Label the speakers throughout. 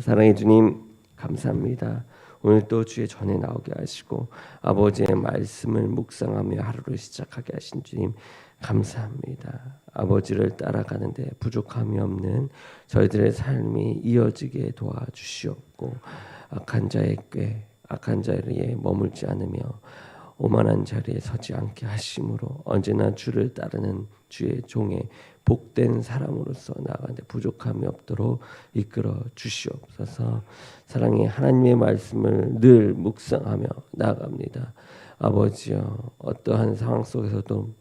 Speaker 1: 사랑의 주님, 감사합니다. 오늘 또 주의 전에 나오게 하시고 아버지의 말씀을 묵상하며 하루를 시작하게 하신 주님, 감사합니다. 아버지를 따라가는데 부족함이 없는 저희들의 삶이 이어지게 도와주시옵고, 악한 자의 꾀, 악한 자리에 머물지 않으며 오만한 자리에 서지 않게 하심으로 언제나 주를 따르는 주의 종의 복된 사람으로서 나아가는데 부족함이 없도록 이끌어 주시옵소서. 사랑의 하나님의 말씀을 늘 묵상하며 나아갑니다. 아버지여, 어떠한 상황 속에서도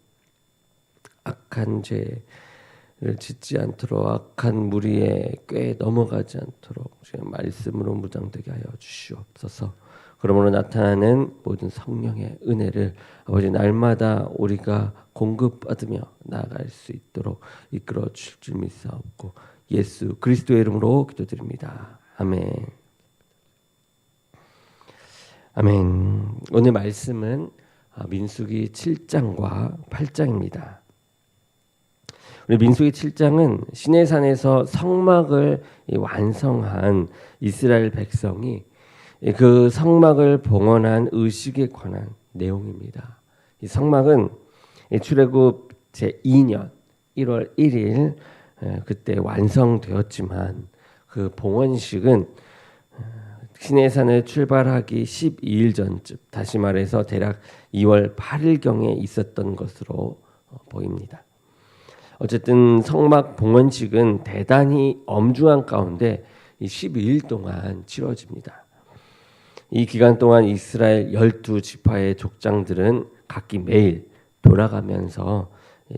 Speaker 1: 악한 죄를 짓지 않도록, 악한 무리의 꾀에 넘어가지 않도록 주의 말씀으로 무장되게 하여 주시옵소서. 그러므로 나타나는 모든 성령의 은혜를 아버지 날마다 우리가 공급받으며 나아갈 수 있도록 이끌어 주실 줄 믿사옵고 예수 그리스도의 이름으로 기도드립니다. 아멘. 아멘. 오늘 말씀은 민수기 7장과 8장입니다. 우리 민수기 7장은 시내산에서 성막을 완성한 이스라엘 백성이 그 성막을 봉헌한 의식에 관한 내용입니다. 이 성막은 출애굽 제2년 1월 1일 그때 완성되었지만 그 봉헌식은 시내산을 출발하기 12일 전쯤, 다시 말해서 대략 2월 8일경에 있었던 것으로 보입니다. 어쨌든 성막 봉헌식은 대단히 엄중한 가운데 12일 동안 치러집니다. 이 기간 동안 이스라엘 12지파의 족장들은 각기 매일 돌아가면서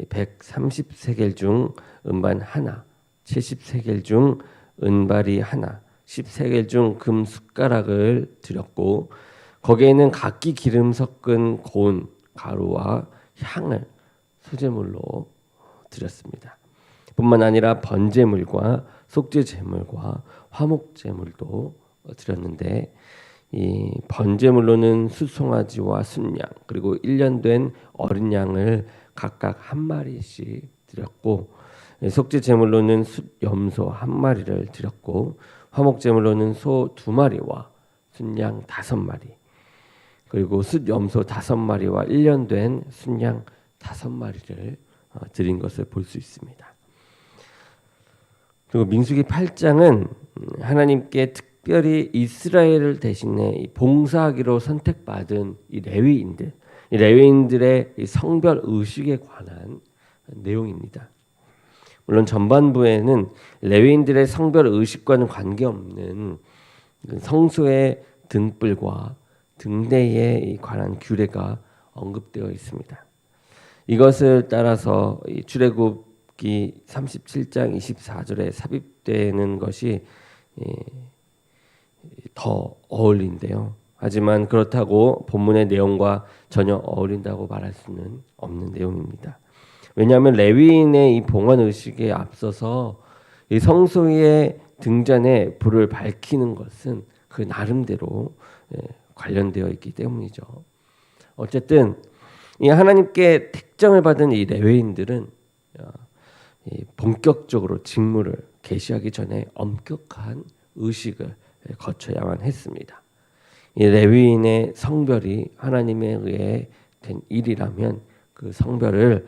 Speaker 1: 130세겔 중 은반 하나, 70세겔 중 은발이 하나, 10세겔 중 금 숟가락을 드렸고, 거기에는 각기 기름 섞은 고운 가루와 향을 소제물로 드렸습니다. 뿐만 아니라 번제물과 속죄제물과 화목제물도 드렸는데, 이 번제물로는 숫송아지와 순양 그리고 1년 된 어린 양을 각각 한 마리씩 드렸고, 속죄제물로는 숫염소 한 마리를 드렸고, 화목제물로는 소 2마리와 순양 5마리, 그리고 숫염소 5마리와 1년 된 순양 5마리를 드린 것을 볼 수 있습니다. 그리고 민수기 8장은 하나님께 특별히 이스라엘을 대신해 봉사하기로 선택받은 이 레위인들의 이 성별 의식에 관한 내용입니다. 물론 전반부에는 레위인들의 성별 의식과는 관계없는 성소의 등불과 등대에 관한 규례가 언급되어 있습니다. 이것을 따라서 출애굽기 37장 24절에 삽입되는 것이 더 어울린대요. 하지만 그렇다고 본문의 내용과 전혀 어울린다고 말할 수는 없는 내용입니다. 왜냐하면 레위인의 이 봉헌 의식에 앞서서 이 성소의 등잔에 불을 밝히는 것은 그 나름대로 관련되어 있기 때문이죠. 어쨌든 이 하나님께 택정을 받은 이 레위인들은 본격적으로 직무를 개시하기 전에 엄격한 의식을 거쳐야만 했습니다. 이 레위인의 성별이 하나님에 의해 된 일이라면 그 성별을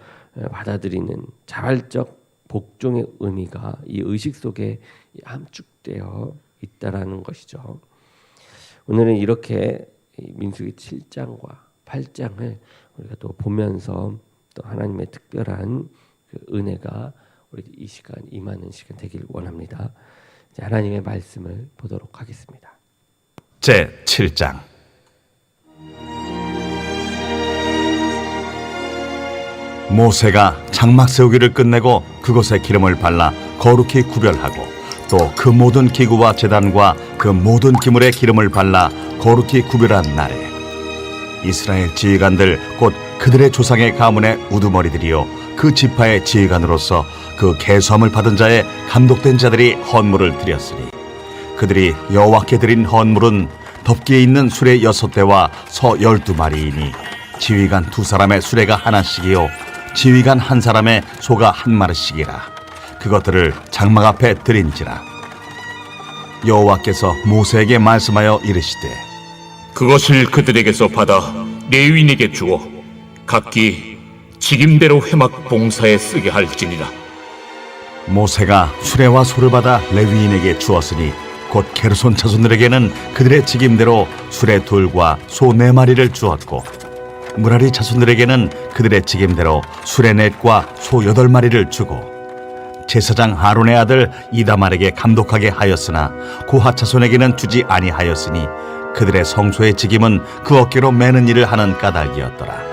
Speaker 1: 받아들이는 자발적 복종의 의미가 이 의식 속에 함축되어 있다라는 것이죠. 오늘은 이렇게 민수기 7장과 8장을 우리가 또 보면서 또 하나님의 특별한 그 은혜가 우리 이 시간 임하는 시간 되길 원합니다. 이제 하나님의 말씀을 보도록 하겠습니다.
Speaker 2: 제 7장. 모세가 장막 세우기를 끝내고 그곳에 기름을 발라 거룩히 구별하고 또 그 모든 기구와 제단과 그 모든 기물에 기름을 발라 거룩히 구별한 날에 이스라엘 지휘관들 곧 그들의 조상의 가문의 우두머리들이요 그 지파의 지휘관으로서 그 계수함을 받은 자의 감독된 자들이 헌물을 드렸으니 그들이 여호와께 드린 헌물은 덮기에 있는 수레 6대와 소 12마리이니 지휘관 2사람의 수레가 하나씩이요 지휘관 1사람의 소가 1마리씩이라. 그것들을 장막 앞에 드린지라. 여호와께서 모세에게 말씀하여 이르시되
Speaker 3: 그것을 그들에게서 받아 레위인에게 주어 각기 직임대로 회막 봉사에 쓰게 할지니라.
Speaker 2: 모세가 수레와 소를 받아 레위인에게 주었으니 곧 게르손 자손들에게는 그들의 직임대로 수레 둘과 소 4마리를 주었고 무라리 자손들에게는 그들의 직임대로 수레 넷과 소 8마리를 주고 제사장 아론의 아들 이다말에게 감독하게 하였으나 고핫 자손에게는 주지 아니하였으니 그들의 성소의 직임은 그 어깨로 매는 일을 하는 까닭이었더라.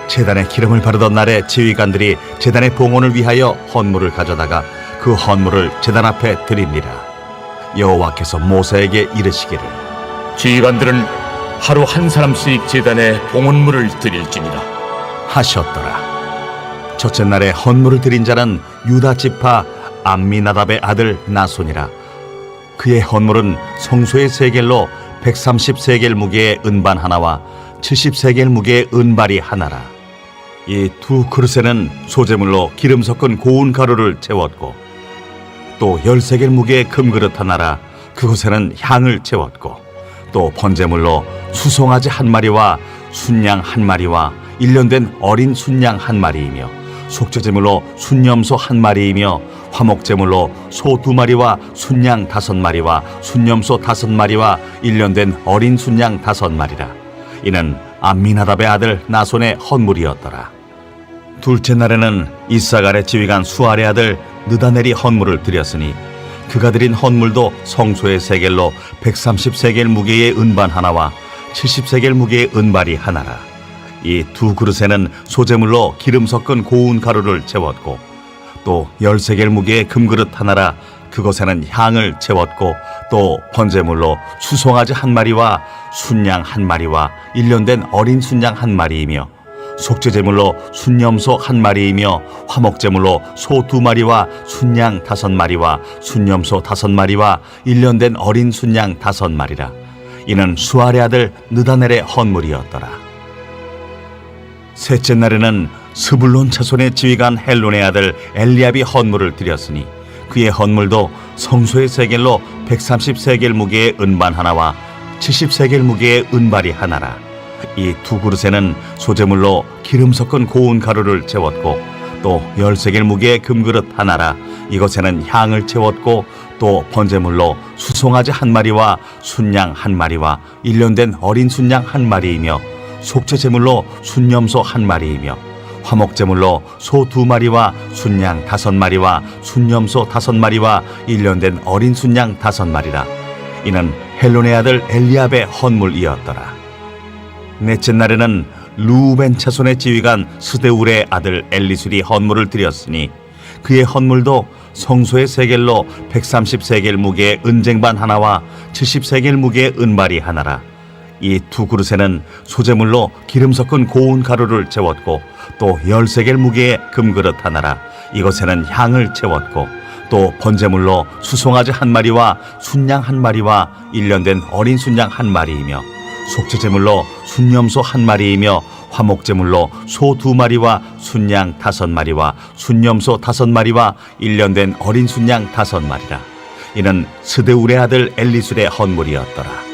Speaker 2: 제단에 기름을 바르던 날에 지휘관들이 제단의 봉헌을 위하여 헌물을 가져다가 그 헌물을 제단 앞에 드립니다. 여호와께서 모세에게 이르시기를
Speaker 3: 지휘관들은 하루 한 사람씩 제단에 봉헌물을 드릴지니라
Speaker 2: 하셨더라. 첫째 날에 헌물을 드린 자는 유다 지파 암미나답의 아들 나손이라. 그의 헌물은 성소의 세겔로 130세겔 무게의 은반 하나와 70세겔 무게의 은발이 하나라. 이 두 그릇에는 소재물로 기름 섞은 고운 가루를 채웠고 또 10세겔 무게의 금그릇 하나라. 그곳에는 향을 채웠고 또 번제물로 수송아지 1마리와 순양 1마리와 1년 된 어린 순양 1마리이며 속죄제물로 순염소 1마리이며 화목제물로 소 2마리와 순양 5마리와 순염소 5마리와 1년 된 어린 순양 5마리라. 이는 암미나답의 아들 나손의 헌물이었더라. 둘째 날에는 이사갈의 지휘관 수알의 아들 느다넬이 헌물을 드렸으니 그가 드린 헌물도 성소의 세겔로 130세겔 무게의 은반 하나와 70세겔 무게의 은발이 하나라. 이 두 그릇에는 소재물로 기름 섞은 고운 가루를 채웠고 또 10세겔 무게의 금그릇 하나라. 그것에는 향을 채웠고 또 번제물로 수송아지 1마리와 순양 1마리와 1년 된 어린 순양 1마리이며 속죄제물로 순염소 1마리이며 화목제물로 소 2마리와 순양 5마리와 순염소 5마리와 1년 된 어린 순양 5마리라. 이는 수알의 아들 느다넬의 헌물이었더라. 셋째 날에는 스불론 자손의 지휘관 헬론의 아들 엘리압이 헌물을 드렸으니 그의 헌물도 성소의 세겔로 130세겔 무게의 은반 하나와 70세겔 무게의 은발이 하나라. 이 두 그릇에는 소재물로 기름 섞은 고운 가루를 채웠고 또 10세겔 무게의 금그릇 하나라. 이것에는 향을 채웠고 또 번제물로 수송아지 1마리와 순양 1마리와 1년 된 어린 순양 1마리이며 속죄제물로 순염소 1마리이며 화목제물로 소 2마리와 순양 5마리와 순염소 5마리와 1년 된 어린 순양 5마리라. 이는 헬론의 아들 엘리압의 헌물이었더라. 넷째 날에는 루벤 자손의 지휘관 스데울의 아들 엘리술이 헌물을 드렸으니 그의 헌물도 성소의 세겔로 130세겔 무게의 은쟁반 하나와 70세겔 무게의 은발이 하나라. 이 두 그릇에는 소재물로 기름 섞은 고운 가루를 채웠고 또 10세겔 무게의 금그릇 하나라. 이것에는 향을 채웠고 또 번제물로 수송아지 1마리와 순양 1마리와 1년 된 어린 순양 1마리이며 속죄제물로 순염소 1마리이며 화목제물로 소 2마리와 순양 5마리와 순염소 5마리와 1년 된 어린 순양 5마리라. 이는 스데울의 아들 엘리술의 헌물이었더라.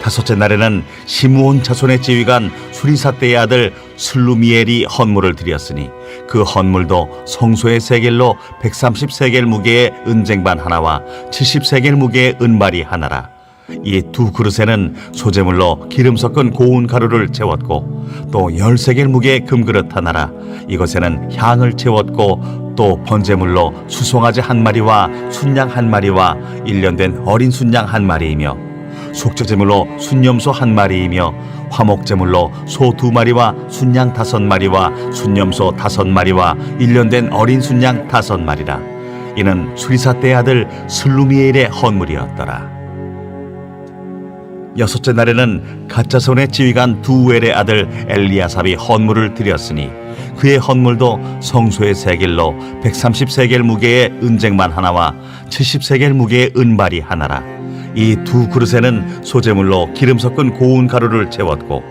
Speaker 2: 다섯째 날에는 시므온 자손의 지휘관 수리사떼의 아들 슬루미엘이 헌물을 드렸으니 그 헌물도 성소의 세겔로 130세겔 무게의 은쟁반 하나와 70세겔 무게의 은발이 하나라. 이 두 그릇에는 소재물로 기름 섞은 고운 가루를 채웠고 또 10세겔 무게의 금그릇 하나라. 이것에는 향을 채웠고 또 번제물로 수송아지 1마리와 순양 1마리와 1년 된 어린 순양 1마리이며 속죄제물로 순염소 1마리이며 화목제물로 소 2마리와 순양 5마리와 순염소 5마리와 1년 된 어린 순양 5마리라. 이는 수리사떼의 아들 슬루미엘의 헌물이었더라. 여섯째 날에는 갓자손의 지휘관 두엘의 아들 엘리아삽이 헌물을 드렸으니 그의 헌물도 성소의 세겔로 130세겔 무게의 은쟁반 하나와 70세겔 무게의 은발이 하나라. 이 두 그릇에는 소재물로 기름 섞은 고운 가루를 채웠고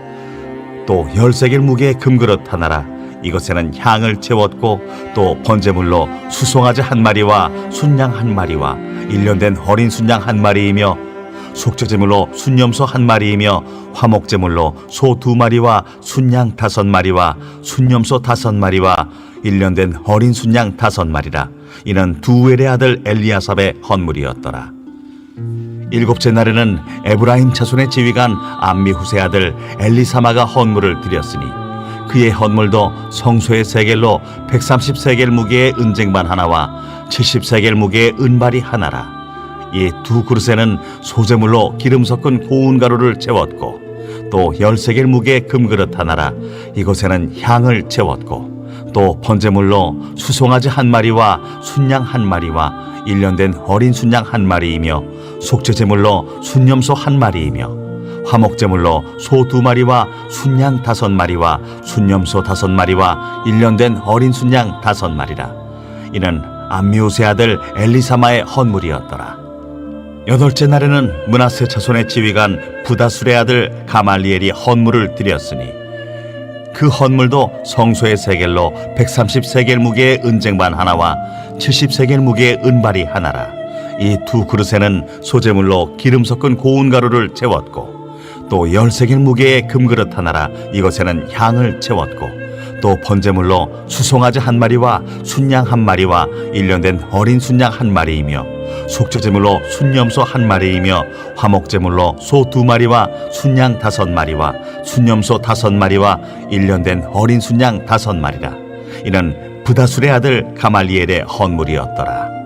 Speaker 2: 또 10세겔 무게의 금그릇 하나라. 이것에는 향을 채웠고 또 번제물로 수송아지 1마리와 순양 1마리와 일년된 어린 순양 한 마리이며 속죄제물로 순염소 한 마리이며 화목제물로 소 2마리와 순양 5마리와 순염소 5마리와 일년된 어린 순양 5마리라. 이는 두엘의 아들 엘리아삽의 헌물이었더라. 7째 날에는 에브라임 자손의 지휘관 암미후세 아들 엘리사마가 헌물을 드렸으니 그의 헌물도 성소의 세겔로 130세겔 무게의 은쟁반 하나와 70세겔 무게의 은발이 하나라. 이 2그릇에는 소제물로 기름 섞은 고운 가루를 채웠고 또 10세겔 무게의 금그릇 하나라. 이곳에는 향을 채웠고 또 번제물로 수송아지 1마리와 순양 1마리와 일년된 어린 순양 1마리이며 속죄제물로 순염소 1마리이며 화목제물로 소 2마리와 순양 5마리와 순염소 5마리와 일년된 어린 순양 5마리라. 이는 암미우세 아들 엘리사마의 헌물이었더라. 8째 날에는 므낫세 자손의 지휘관 부다술의 아들 가말리엘이 헌물을 드렸으니 그 헌물도 성소의 세겔로 130세겔 무게의 은쟁반 하나와 70세겔 무게의 은발이 하나라. 이 2그릇에는 소제물로 기름 섞은 고운 가루를 채웠고 또 10세겔 무게의 금그릇 하나라. 이것에는 향을 채웠고 또 번제물로 수송아지 1마리와 순양 1마리와 일년된 어린 순양 1마리이며 속죄제물로 순염소 1마리이며 화목제물로 소 2마리와 순양 5마리와 순염소 5마리와 일년된 어린 순양 5마리라. 이는 부다술의 아들 가말리엘의 헌물이었더라.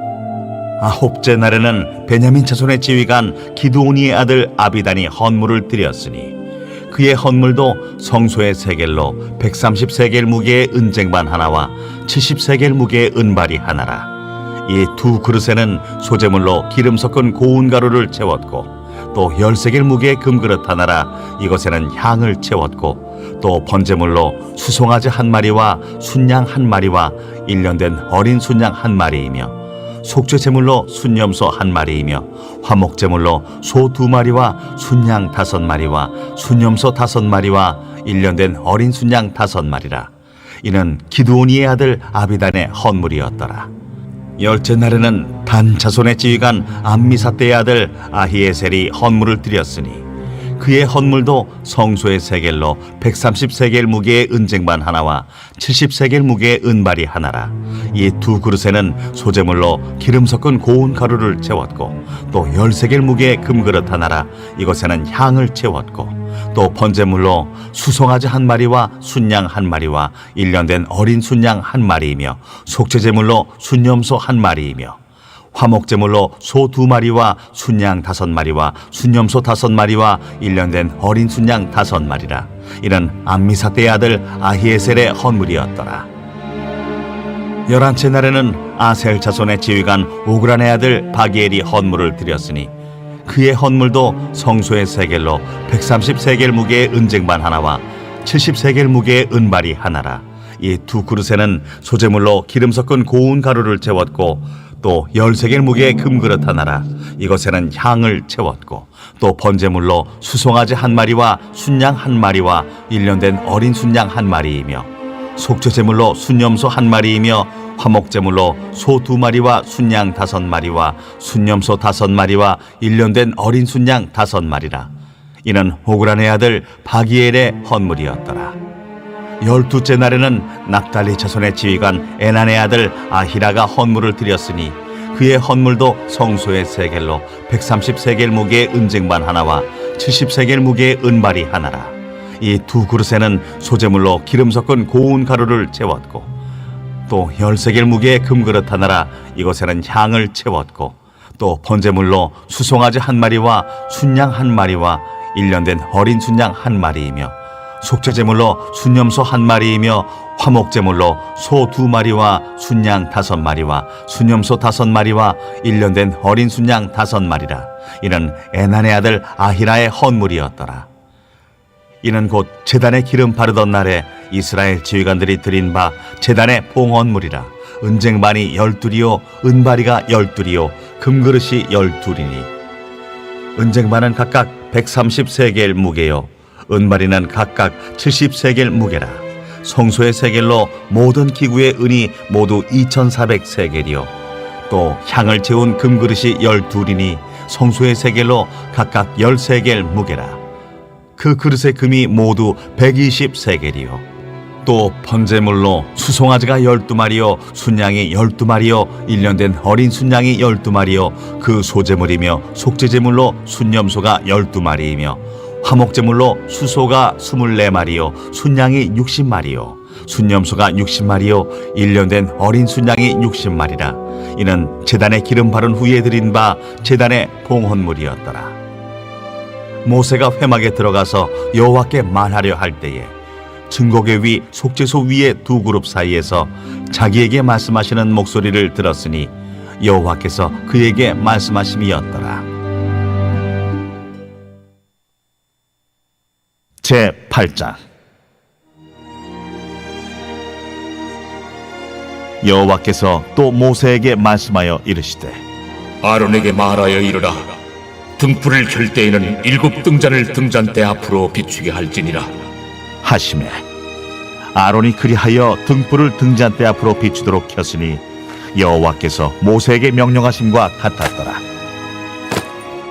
Speaker 2: 9째 날에는 베냐민 자손의 지휘관 기드오니의 아들 아비단이 헌물을 드렸으니 그의 헌물도 성소의 세겔로 130세겔 무게의 은쟁반 하나와 70세겔 무게의 은발이 하나라. 이 2그릇에는 소제물로 기름 섞은 고운 가루를 채웠고 또 10세겔 무게의 금그릇 하나라. 이것에는 향을 채웠고 또 번제물로 수송아지 1마리와 순양 1마리와 일년된 어린 순양 1마리이며 속죄제물로 순염소 1마리이며 화목제물로 소 2마리와 순양 5마리와 순염소 5마리와 일년된 어린 순양 5마리라. 이는 기드오니의 아들 아비단의 헌물이었더라. 10째 날에는 단 자손의 지휘관 암미사떼의 아들 아히에셀이 헌물을 드렸으니 그의 헌물도 성소의 세겔로 130세겔 무게의 은쟁반 하나와 70세겔 무게의 은발이 하나라. 이 2그릇에는 소제물로 기름 섞은 고운 가루를 채웠고 또 10세겔 무게의 금그릇 하나라. 이것에는 향을 채웠고 또 번제물로 수송아지 1마리와 순양 1마리와 일년된 어린 순양 1마리이며 속죄제물로 순염소 1마리이며 화목제물로 소 2마리와 순양 5마리와 순염소 5마리와 일년된 어린 순양 5마리라. 이는 암미사떼의 아들 아히에셀의 헌물이었더라. 11째 날에는 아셀 자손의 지휘관 오그란의 아들 바기엘이 헌물을 드렸으니 그의 헌물도 성소의 세겔로 130세겔 무게의 은쟁반 하나와 70세겔 무게의 은발이 하나라. 이 2그릇에는 소제물로 기름 섞은 고운 가루를 채웠고 또 10세겔 무게의 금그릇 하나라. 이것에는 향을 채웠고 또 번제물로 수송아지 1마리와 순양 1마리와 일년된 어린 순양 1마리이며 속죄제물로 순염소 1마리이며 화목제물로 소 2마리와 순양 5마리와 순염소 5마리와 일년된 어린 순양 5마리라. 이는 오그란의 아들 바기엘의 헌물이었더라. 12째 날에는 납달리 자손의 지휘관 에난의 아들 아히라가 헌물을 드렸으니 그의 헌물도 성소의 세겔로 130세겔 무게의 은쟁반 하나와 70세겔 무게의 은발이 하나라. 이 2그릇에는 소제물로 기름 섞은 고운 가루를 채웠고 또 10세겔 무게의 금그릇 하나라. 이것에는 향을 채웠고 또 번제물로 수송아지 1마리와 순양 1마리와 일년된 어린 순양 1마리이며 속죄제물로 순염소 1마리이며 화목제물로 소 2마리와 순양 5마리와 순염소 5마리와 일년된 어린 순양 5마리라. 이는 에난의 아들 아히라의 헌물이었더라. 이는 곧 제단에 기름 바르던 날에 이스라엘 지휘관들이 드린 바 제단의 봉헌물이라. 은쟁반이 12이요 은바리가 12이요 금그릇이 12이니 은쟁반은 각각 130세겔 무게요 은바리는 각각 70세겔 무게라. 성소의 세겔로 모든 기구의 은이 모두 2400세겔이요 또 향을 채운 금그릇이 12이니 성소의 세겔로 각각 13겔 무게라. 그 그릇의 금이 모두 120세겔이요. 또 번제물로 수송아지가 12마리요 순양이 12마리요 1년 된 어린 순양이 12마리요 그 소제물이며 속죄제물로 순염소가 12마리이며 화목제물로 수소가 24마리요 순양이 60마리요 순염소가 60마리요 1년 된 어린 순양이 60마리라. 이는 제단에 기름 바른 후에 드린 바 제단의 봉헌물이었더라. 모세가 회막에 들어가서 여호와께 말하려 할 때에 증거궤 위 속죄소 위의 두 그룹 사이에서 자기에게 말씀하시는 목소리를 들었으니 여호와께서 그에게 말씀하심이었더라. 제8장. 여호와께서 또 모세에게 말씀하여 이르시되
Speaker 3: 아론에게 말하여 이르라. 등불을 켤 때에는 7 등잔을 등잔대 앞으로 비추게 할지니라
Speaker 2: 하시매 아론이 그리하여 등불을 등잔대 앞으로 비추도록 켰으니 여호와께서 모세에게 명령하심과 같았더라.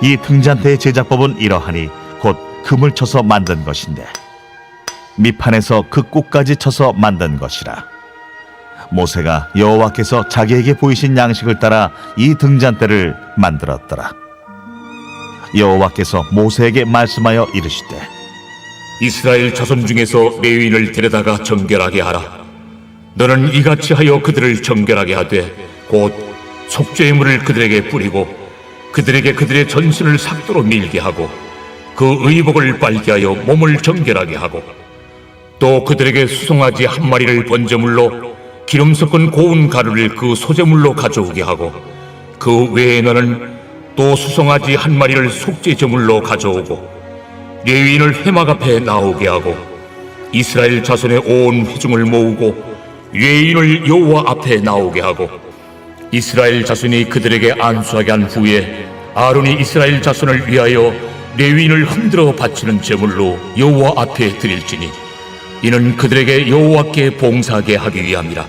Speaker 2: 이 등잔대의 제작법은 이러하니 곧 금을 쳐서 만든 것인데 밑판에서 그 꼭까지 쳐서 만든 것이라. 모세가 여호와께서 자기에게 보이신 양식을 따라 이 등잔대를 만들었더라. 여호와께서 모세에게 말씀하여 이르시되
Speaker 3: 이스라엘 자손 중에서 레위인을 데려다가 정결하게 하라. 너는 이같이 하여 그들을 정결하게 하되 곧 속죄의 물을 그들에게 뿌리고 그들에게 그들의 전신을 삭도로 밀게 하고 그 의복을 빨게 하여 몸을 정결하게 하고 또 그들에게 수송아지 1마리를 번제물로 기름 섞은 고운 가루를 그 소제물로 가져오게 하고 그 외에 너는 또 수송아지 1마리를 속죄제물로 가져오고 레위인을 회막 앞에 나오게 하고 이스라엘 자손의 온 회중을 모으고 레위인을 여호와 앞에 나오게 하고 이스라엘 자손이 그들에게 안수하게 한 후에 아론이 이스라엘 자손을 위하여 레위인을 흔들어 바치는 제물로 여호와 앞에 드릴지니 이는 그들에게 여호와께 봉사하게 하기 위함이라.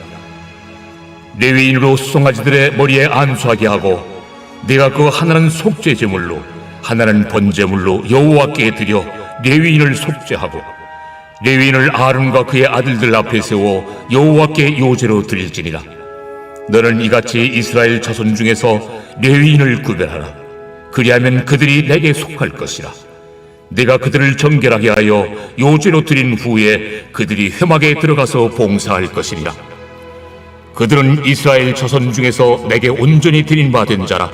Speaker 3: 레위인으로 수송아지들의 머리에 안수하게 하고 내가 그 하나는 속죄제물로 하나는 번제물로 여호와께 드려 레위인을 속죄하고 레위인을 아론과 그의 아들들 앞에 세워 여호와께 요제로 드릴지니라. 너는 이같이 이스라엘 자손 중에서 레위인을 구별하라. 그리하면 그들이 내게 속할 것이라. 내가 그들을 정결하게 하여 요제로 드린 후에 그들이 회막에 들어가서 봉사할 것이니라. 그들은 이스라엘 자손 중에서 내게 온전히 드린 바 된 자라.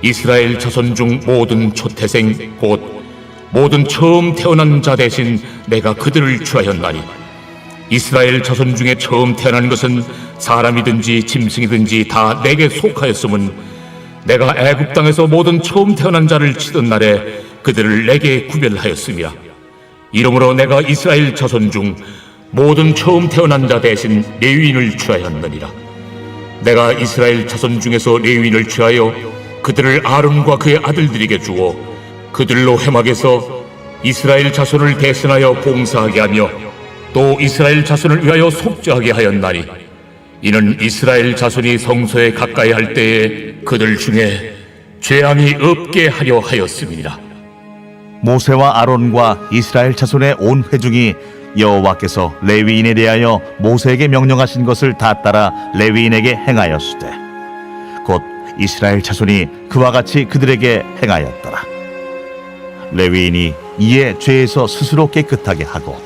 Speaker 3: 이스라엘 자손 중 모든 초태생 곧 모든 처음 태어난 자 대신 내가 그들을 취하였나니 이스라엘 자손 중에 처음 태어난 것은 사람이든지 짐승이든지 다 내게 속하였음은 내가 애굽 땅에서 모든 처음 태어난 자를 치던 날에 그들을 내게 구별하였음이라. 이러므로 내가 이스라엘 자손 중 모든 처음 태어난 자 대신 레위인을 취하였느니라. 내가 이스라엘 자손 중에서 레위인을 취하여 그들을 아론과 그의 아들들에게 주어 그들로 회막에서 이스라엘 자손을 대신하여 봉사하게 하며 또 이스라엘 자손을 위하여 속죄하게 하였나니 이는 이스라엘 자손이 성소에 가까이 할 때에 그들 중에 죄함이 없게 하려 하였음이니라.
Speaker 2: 모세와 아론과 이스라엘 자손의 온 회중이 여호와께서 레위인에 대하여 모세에게 명령하신 것을 다 따라 레위인에게 행하였으되 곧 이스라엘 자손이 그와 같이 그들에게 행하였더라. 레위인이 이에 죄에서 스스로 깨끗하게 하고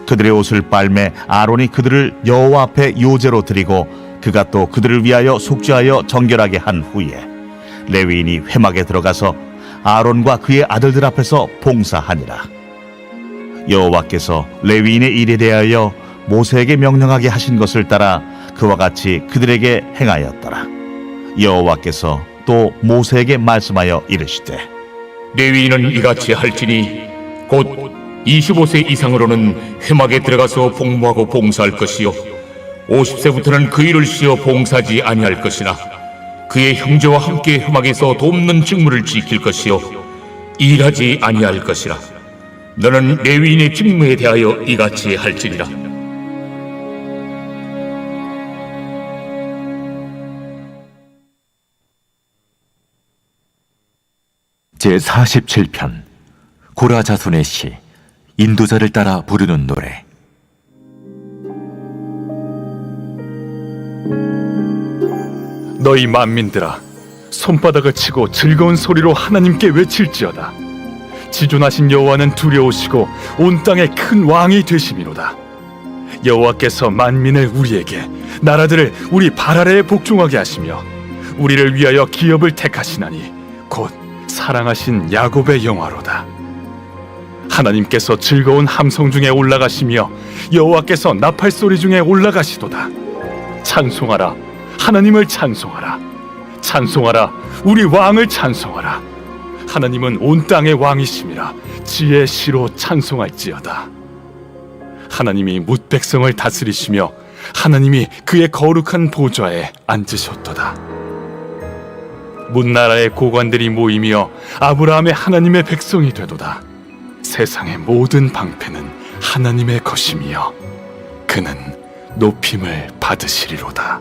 Speaker 2: 그들의 옷을 빨매 아론이 그들을 여호와 앞에 요제로 드리고 그가 또 그들을 위하여 속죄하여 정결하게 한 후에 레위인이 회막에 들어가서 아론과 그의 아들들 앞에서 봉사하니라. 여호와께서 레위인의 일에 대하여 모세에게 명령하게 하신 것을 따라 그와 같이 그들에게 행하였더라. 여호와께서 또 모세에게 말씀하여 이르시되
Speaker 3: 레위인은 이같이 할지니 곧 25세 이상으로는 회막에 들어가서 복무하고 봉사할 것이요 50세부터는 그 일을 쉬어 봉사하지 아니할 것이나 그의 형제와 함께 회막에서 돕는 직무를 지킬 것이요 일하지 아니할 것이라. 너는 레위인의 직무에 대하여 이같이 할지니라.
Speaker 4: 제47편 고라 자손의 시 인도자를 따라 부르는 노래.
Speaker 5: 너희 만민들아, 손바닥을 치고 즐거운 소리로 하나님께 외칠지어다. 지존하신 여호와는 두려우시고 온 땅의 큰 왕이 되심이로다. 여호와께서 만민을 우리에게, 나라들을 우리 발 아래에 복종하게 하시며 우리를 위하여 기업을 택하시나니 곧 사랑하신 야곱의 영화로다. 하나님께서 즐거운 함성 중에 올라가시며 여호와께서 나팔 소리 중에 올라가시도다. 찬송하라, 하나님을 찬송하라. 찬송하라, 우리 왕을 찬송하라. 하나님은 온 땅의 왕이심이라. 지혜의 시로 찬송할지어다. 하나님이 뭇 백성을 다스리시며 하나님이 그의 거룩한 보좌에 앉으셨도다. 문나라의 고관들이 모이며 아브라함의 하나님의 백성이 되도다. 세상의 모든 방패는 하나님의 것이며 그는 높임을 받으시리로다.